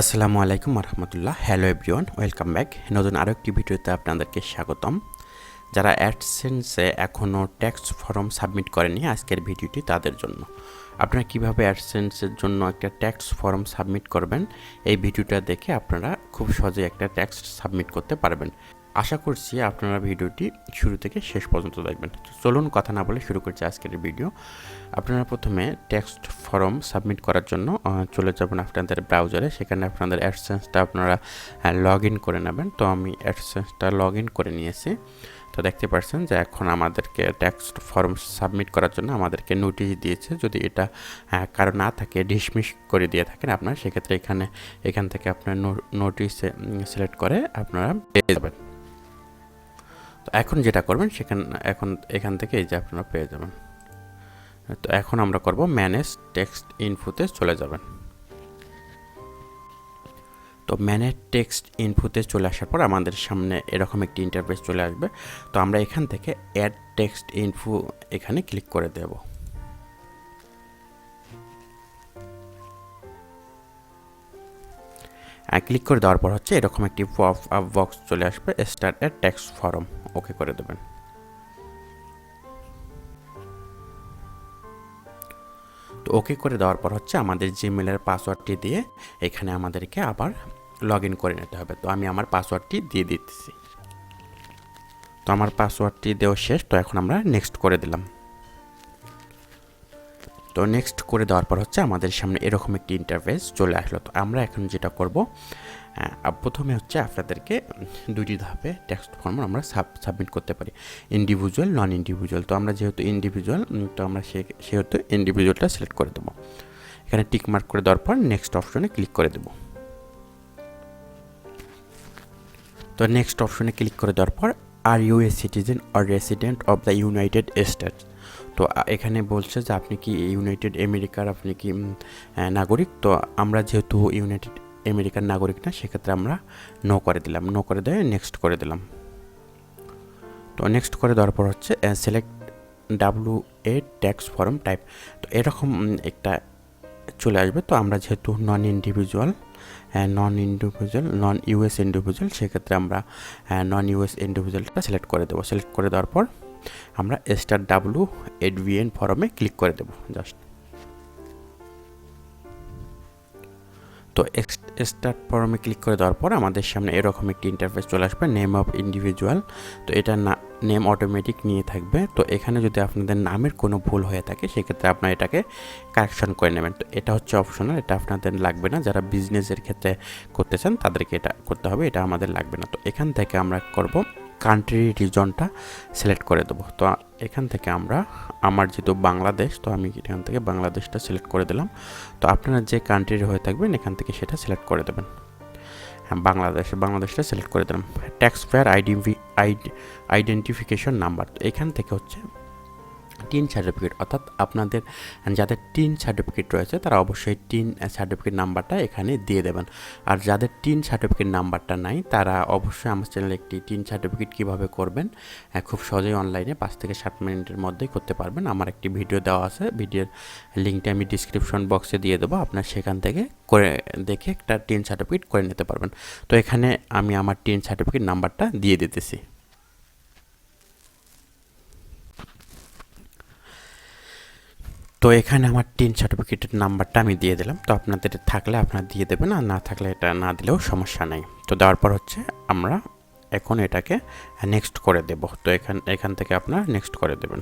আসসালামু আলাইকুম রহমতুল্লাহ। Hello everyone, welcome back. নতুন আরও একটি ভিডিওতে আপনাদেরকে স্বাগতম। যারা অ্যাডসেন্সে এখনও ট্যাক্স ফর্ম সাবমিট করেনি, আজকের ভিডিওটি তাদের জন্য। আপনারা কিভাবে অ্যাডসেন্সের জন্য একটা ট্যাক্স ফর্ম সাবমিট করবেন, এই ভিডিওটা দেখে আপনারা খুব সহজে একটা ট্যাক্স সাবমিট করতে পারবেন। আশা করছি আপনারা ভিডিওটি শুরু থেকে শেষ পর্যন্ত দেখবেন। চলুন কথা না বলে শুরু করছি আজকের ভিডিও। আপনারা প্রথমে টেক্সট ফর্ম সাবমিট করার জন্য চলে যাবেন আপনাদের ব্রাউজারে। সেখানে আপনাদের অ্যাডসেন্সটা আপনারা লগ ইন করে নেবেন। তো আমি অ্যাডসেন্সটা লগ ইন করে নিয়েছি। তো দেখতে পাচ্ছেন যে এখন আমাদেরকে টেক্সট ফর্ম সাবমিট করার জন্য আমাদেরকে নোটিশ দিয়েছে। যদি এটা কারো না থাকে, ডিসমিস করে দিয়ে থাকেন আপনারা, সেক্ষেত্রে এখান থেকে আপনার নোটিশ সিলেক্ট করে আপনারা পেয়ে যাবেন। তো এখন যেটা করবেন এখান থেকে এই যে আপনারা পেয়ে যাবেন। তো এখন আমরা করব ম্যানেজ টেক্সট ইনফোতে চলে যাবেন। তো ম্যানেজ টেক্সট ইনফোতে চলে আসার পর আমাদের সামনে এরকম একটি ইন্টারফেস চলে আসবে। তো আমরা এখান থেকে অ্যাড টেক্সট ইনফো এখানে ক্লিক করে দেব। ক্লিক করে দেওয়ার পর হচ্ছে এরকম একটি পপ আপ বক্স চলে আসবে, স্টার্ট এ টেক্সট ফর্ম, ওকে করে দেবেন। তো ওকে করে দেওয়ার পর হচ্ছে আমাদের জিমেলের পাসওয়ার্ডটি দিয়ে এখানে আমাদেরকে আবার লগ ইন করে নিতে হবে। তো আমি আমার পাসওয়ার্ডটি দিয়ে দিতেছি। তো আমার পাসওয়ার্ডটি দেওয়া শেষ। তো এখন আমরা নেক্সট করে দিলাম। তো নেক্সট করে দেওয়ার পর হচ্ছে আমাদের সামনে এরকম একটি ইন্টারফেস চলে আসলো। তো আমরা এখন যেটা করব, প্রথমে হচ্ছে আপনাদেরকে দুটি ধাপে টেক্সট ফর্ম আমরা সাবমিট করতে পারি, ইন্ডিভিজুয়াল, নন ইন্ডিভিজুয়াল। তো আমরা যেহেতু ইন্ডিভিজুয়াল, তো আমরা সেহেতু ইন্ডিভিজুয়ালটা সিলেক্ট করে দেবো। এখানে টিক মার্ক করে দেওয়ার পর নেক্সট অপশনে ক্লিক করে দেবো। তো নেক্সট অপশনে ক্লিক করে দেওয়ার পর are you a citizen or resident of the united states. তো এখানে বলছে যে আপনি কি ইউনাইটেড আমেরিকার আপনি কি নাগরিক। তো আমরা যেহেতু ইউনাইটেড আমেরিকার নাগরিক না, সেক্ষেত্রে আমরা নো করে দিলাম। নো করে দিয়ে নেক্সট করে দিলাম। তো নেক্সট করে দেওয়ার পর হচ্ছে select WA tax form type. তো এরকম একটা চলে আসবে। তো আমরা যেহেতু নন ইউএস ইন্ডিভিজুয়াল, সেক্ষেত্রে আমরা নন ইউএস ইন্ডিভিজুয়ালটা সিলেক্ট করে দেবো। সিলেক্ট করে দেওয়ার পর আমরা স্টার্ট WADVN ফর্মে ক্লিক করে দেবো জাস্ট। তো স্টার্ট ফর্মে ক্লিক করে দেওয়ার পর আমাদের সামনে এরকম একটি ইন্টারফেস চলে আসবে, নেম অফ ইন্ডিভিজুয়াল। তো এটা নেম অটোমেটিক নিয়ে থাকবে। তো এখানে যদি আপনাদের নামের কোনো ভুল হয়ে থাকে, সেক্ষেত্রে আপনার এটাকে কারেকশন করে নেবেন। তো এটা হচ্ছে অপশনাল, এটা আপনাদের লাগবে না। যারা বিজনেসের ক্ষেত্রে করতে চান তাদেরকে এটা করতে হবে, এটা আমাদের লাগবে না। তো এখান থেকে আমরা করব কান্ট্রি রিজনটা সিলেক্ট করে দেবো। তো এখান থেকে আমার যেহেতু বাংলাদেশ, তো আমি এখান থেকে বাংলাদেশটা সিলেক্ট করে দিলাম। তো আপনারা যে কান্ট্রির হয়ে থাকবেন এখান থেকে সেটা সিলেক্ট করে দেবেন। হ্যাঁ, বাংলাদেশটা সিলেক্ট করে দিলাম। Tax payer identification number. তো এখান থেকে হচ্ছে টিন সার্টিফিকেট, অর্থাৎ আপনাদের যাদের টিন সার্টিফিকেট রয়েছে তারা অবশ্যই টিন সার্টিফিকেট নাম্বারটা এখানে দিয়ে দেবেন। আর যাদের টিন সার্টিফিকেট নাম্বারটা নাই, তারা অবশ্যই আমার চ্যানেলে একটি টিন সার্টিফিকেট কীভাবে করবেন খুব সহজেই অনলাইনে 5 থেকে 7 মিনিটের মধ্যেই করতে পারবেন। আমার একটি ভিডিও দেওয়া আছে, ভিডিওর লিঙ্কটা আমি ডিসক্রিপশন বক্সে দিয়ে দেবো। আপনার সেখান থেকে করে দেখে একটা টিন সার্টিফিকেট করে নিতে পারবেন। তো এখানে আমি আমার টিন সার্টিফিকেট নাম্বারটা দিয়ে দিতেছি। তো এখানে আমার টিন সার্টিফিকেটের নাম্বারটা আমি দিয়ে দিলাম। তো আপনাদের থাকলে আপনারা দিয়ে দেবেন, আর না থাকলে এটা না দিলেও সমস্যা নেই। তো দেওয়ার পর হচ্ছে আমরা এখন এটাকে নেক্সট করে দেব। তো এখান থেকে আপনারা নেক্সট করে দেবেন।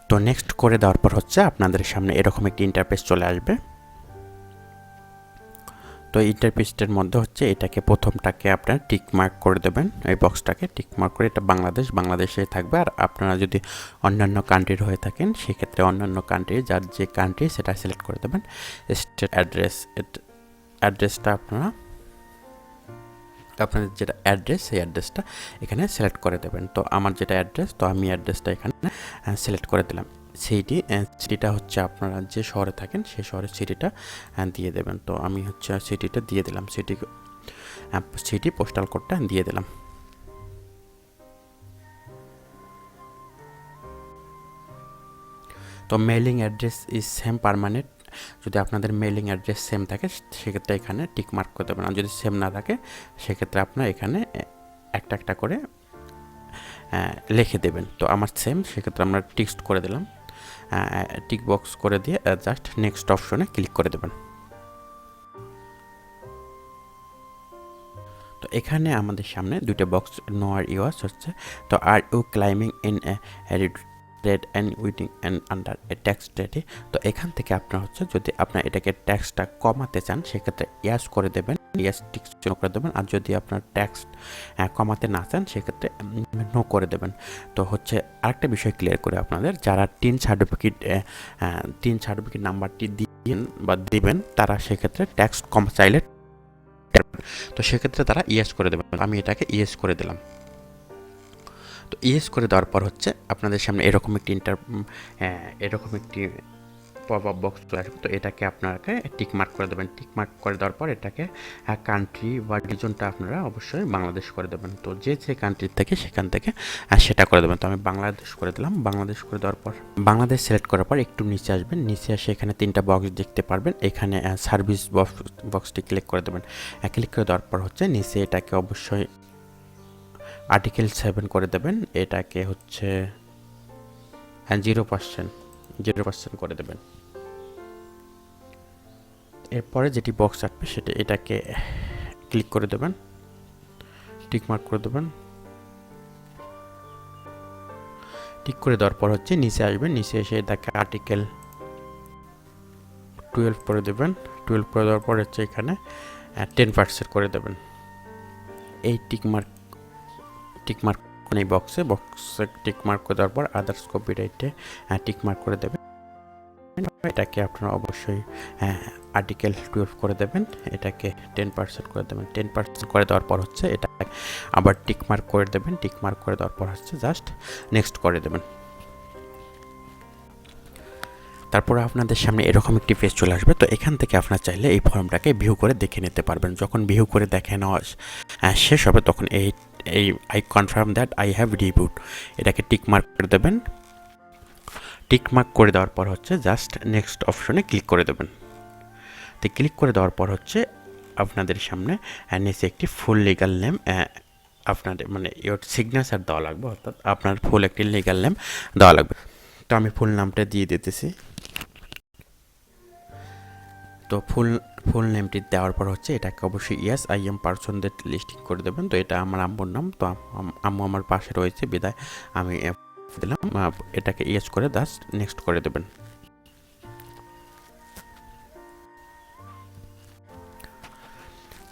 তো নেক্সট করে দেওয়ার পর হচ্ছে আপনাদের সামনে এরকম একটি ইন্টারফেস চলে আসবে। তো ইন্টারফেসটার মধ্যে হচ্ছে এটাকে প্রথমটাকে আপনারা টিক মার্ক করে দেবেন, এই বক্সটাকে টিক মার্ক করে, এটা বাংলাদেশে থাকবে। আর আপনারা যদি অন্যান্য কান্ট্রির হয়ে থাকেন, সেক্ষেত্রে অন্যান্য কান্ট্রি, যার যে কান্ট্রি সেটা সিলেক্ট করে দেবেন। স্টেট অ্যাড্রেসটা আপনাদের যেটা অ্যাড্রেস, সেই অ্যাড্রেসটা এখানে সিলেক্ট করে দেবেন। তো আমার যেটা অ্যাড্রেস, তো আমি অ্যাড্রেসটা এখানে সিলেক্ট করে দিলাম। সিটিটা হচ্ছে আপনারা যে শহরে থাকেন সেই শহরের সিটিটা দিয়ে দেবেন। তো আমি হচ্ছে সিটিটা দিয়ে দিলাম, সিটি পোস্টাল কোডটা দিয়ে দিলাম। তো mailing address is same permanent, যদি আপনাদের মেইলিং অ্যাড্রেস সেম থাকে সেক্ষেত্রে এখানে টিক মার্ক করে দেবেন, আর যদি সেম না থাকে সেক্ষেত্রে আপনার এখানে একটা একটা করে লিখে দেবেন। তো আমার সেম, সেক্ষেত্রে আমরা টিক্সড করে দিলাম, টিক বক্স করে দিয়ে জাস্ট নেক্সট অপশনে ক্লিক করে দেবেন। তো এখানে আমাদের সামনে দুটো বক্স নো আর ইউজ হচ্ছে। তো are you climbing in red and weeding and under a tax ready. তো এখান থেকে আপনার হচ্ছে যদি আপনার এটাকে ট্যাক্সটা কমাতে চান সেক্ষেত্রে ইয়াস করে দেবেন, ইয়াস টিক্স করে দেবেন, আর যদি আপনার ট্যাক্স কমাতে না চান সেক্ষেত্রে নো করে দেবেন। তো হচ্ছে আরেকটা বিষয় ক্লিয়ার করে আপনাদের, যারা টিন সার্টিফিকেট নাম্বারটি দিন বা দিবেন তারা সেক্ষেত্রে ট্যাক্স কম চাইলে, তো সেক্ষেত্রে তারা ইয়েস করে দেবেন। আমি এটাকে ইয়েস করে দিলাম। তো ইয়েস করে দেওয়ার পর হচ্ছে আপনাদের সামনে এরকম একটি পপ আপ বক্স চলে আসবে। তো এটাকে আপনাকে টিক মার্ক করে দেবেন। টিক মার্ক করে দেওয়ার পর এটাকে কান্ট্রি বা রিজনটা আপনারা অবশ্যই বাংলাদেশ করে দেবেন। তো যে কান্ট্রি থেকে সেখান থেকে সেটা করে দেবেন। তো আমি বাংলাদেশ করে দিলাম। বাংলাদেশ করে দেওয়ার পর বাংলাদেশ সিলেক্ট করার পর একটু নিচে আসবেন, নিচে এসে এখানে 3টা বক্স দেখতে পারবেন, এখানে সার্ভিস বক্সটি ক্লিক করে দেবেন। ক্লিক করে দেওয়ার পর হচ্ছে নিচে এটাকে অবশ্যই আর্টিকেল 7 করে দেবেন, এটাকে হচ্ছে 0% করে দেবেন। এরপরে যেটি বক্স আসবে সেটা এটাকে ক্লিক করে দেবেন, টিক মার্ক করে দেবেন। টিক করে দেওয়ার পর হচ্ছে নিচে আসবেন, নিচে এসে এটাকে আর্টিকেল 12 করে দেবেন। 12 করে দেওয়ার পর হচ্ছে এখানে 10% করে দেবেন। এই টিক মার্ক এই বক্সে টিক মার্ক করে দেওয়ার পর আদার্স কপিরাইটে টিক মার্ক করে দেবেন। এটাকে আপনারা অবশ্যই আর্টিকেল 12 করে দেবেন, এটাকে 10% করে দেবেন। 10% করে দেওয়ার পর হচ্ছে এটা আবার টিক মার্ক করে দেবেন। টিক মার্ক করে দেওয়ার পর হচ্ছে জাস্ট নেক্সট করে দেবেন। তারপরে আপনাদের সামনে এরকম একটি পেজ চলে আসবে। তো এখান থেকে আপনারা চাইলে এই ফর্মটাকে ভিউ করে দেখে নিতে পারবেন। যখন ভিউ করে দেখে নেওয়া শেষ হবে তখন এই I confirm that I have reviewed, এটাকে টিক মার্ক করে দেবেন। টিক মার্ক করে দেওয়ার পর হচ্ছে জাস্ট নেক্সট অপশনে ক্লিক করে দেবেন। তো ক্লিক করে দেওয়ার পর হচ্ছে আপনাদের সামনে নিচে একটি ফুল লিগাল নেম আপনাদের মানে ইওর সিগনেচার দেওয়া লাগবে, অর্থাৎ আপনার ফুল একটি লিগাল নেম দেওয়া লাগবে। তো আমি ফুল নামটা দিয়ে দিতেছি। তো ফুল নেমটি দেওয়ার পর হচ্ছে এটাকে অবশ্যই ইয়েস আই এম পার্সনদের লিস্টিং করে দেবেন। তো এটা আমার আম্মুর নাম, তো আম্মু আমার পাশে রয়েছে বিদায় আমি দিলাম, এটাকে ইয়েস করে জাস্ট নেক্সট করে দেবেন।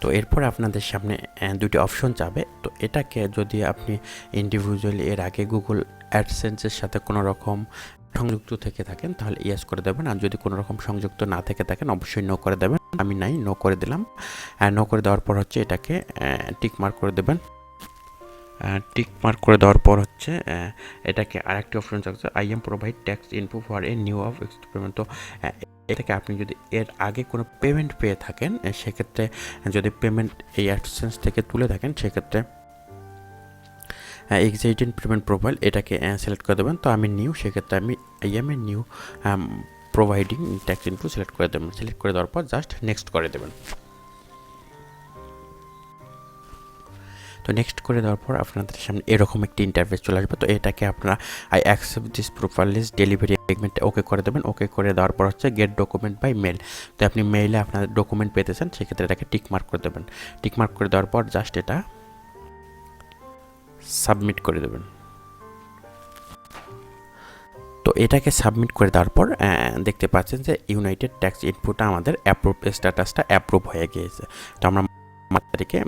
তো এরপর আপনাদের সামনে দুটি অপশন যাবে। তো এটাকে যদি আপনি ইন্ডিভিজুয়ালি এর আগে গুগল অ্যাডসেন্সের সাথে কোনো রকম সংযুক্ত থেকে থাকেন তাহলে ইয়েস করে দেবেন, আর যদি কোনো রকম সংযুক্ত না থেকে থাকেন অবশ্যই নো করে দেবেন। আমি নাই, নো করে দিলাম। নো করে দেওয়ার পর হচ্ছে এটাকে টিক মার্ক করে দেবেন। টিক মার্ক করে দেওয়ার পর হচ্ছে এটাকে আরেকটি অপশন থাকছে I am provide tax info for a new of experiment. তো এটাকে আপনি যদি এর আগে কোনো পেমেন্ট পেয়ে থাকেন সেক্ষেত্রে যদি পেমেন্ট এই অ্যাডসেন্স থেকে তুলে থাকেন সেক্ষেত্রে এক্সিস্টিং পেমেন্ট প্রোফাইল এটাকে সিলেক্ট করে দেবেন। তো আমি নিউ, সেক্ষেত্রে আমি I M a new providing tax info select করে দেবেন। সিলেক্ট করে দেওয়ার পর জাস্ট নেক্সট করে দেবেন। তো নেক্সট করে দেওয়ার পর আপনাদের সামনে এরকম একটি ইন্টারফেস চলে আসবে। তো এটাকে আপনারা I accept this profile list delivery এগ্রিমেন্টে ওকে করে দেবেন। ওকে করে দেওয়ার পর হচ্ছে গেট ডকুমেন্ট বাই মেল। তো আপনি মেইলে আপনার ডকুমেন্ট পেতে চান সেক্ষেত্রে এটাকে টিক মার্ক করে দেবেন। টিক মার্ক করে দেওয়ার পর জাস্ট এটা সাবমিট করে দেবেন। তো এটাকে সাবমিট করে দেওয়ার পর দেখতে পাচ্ছেন যে ইউনাইটেড ট্যাক্স ইনপুটটা আমাদের অ্যাপ্রুভ, স্ট্যাটাসটা অ্যাপ্রুভ হয়ে গিয়েছে। তো আমরা তারিখে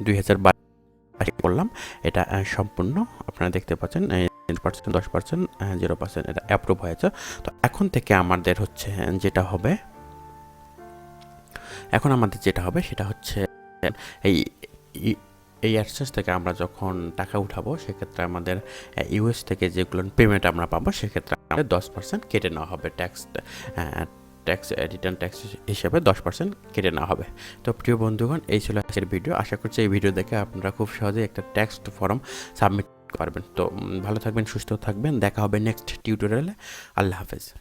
2022 করলাম, এটা সম্পূর্ণ আপনারা দেখতে পাচ্ছেন 10%, 10%, 0% এটা অ্যাপ্রুভ হয়েছে। তো এখন থেকে আমাদের হচ্ছে যেটা হবে সেটা হচ্ছে এই অ্যাডসেন্স থেকে আমরা যখন টাকা উঠাবো সেক্ষেত্রে আমাদের ইউএস থেকে যেগুলো পেমেন্ট আমরা পাবো সেক্ষেত্রে আমাদের 10% কেটে নেওয়া হবে, রিটার্ন ট্যাক্স হিসেবে 10% কেটে নেওয়া হবে। তো প্রিয় বন্ধুগণ, এই ছিল আজকের ভিডিও। আশা করছি এই ভিডিও দেখে আপনারা খুব সহজে একটা ট্যাক্স ফর্ম সাবমিট পারবেন। তো ভালো থাকবেন, সুস্থ থাকবেন, দেখা হবে নেক্সট টিউটোরিয়ালে। আল্লাহ হাফেজ।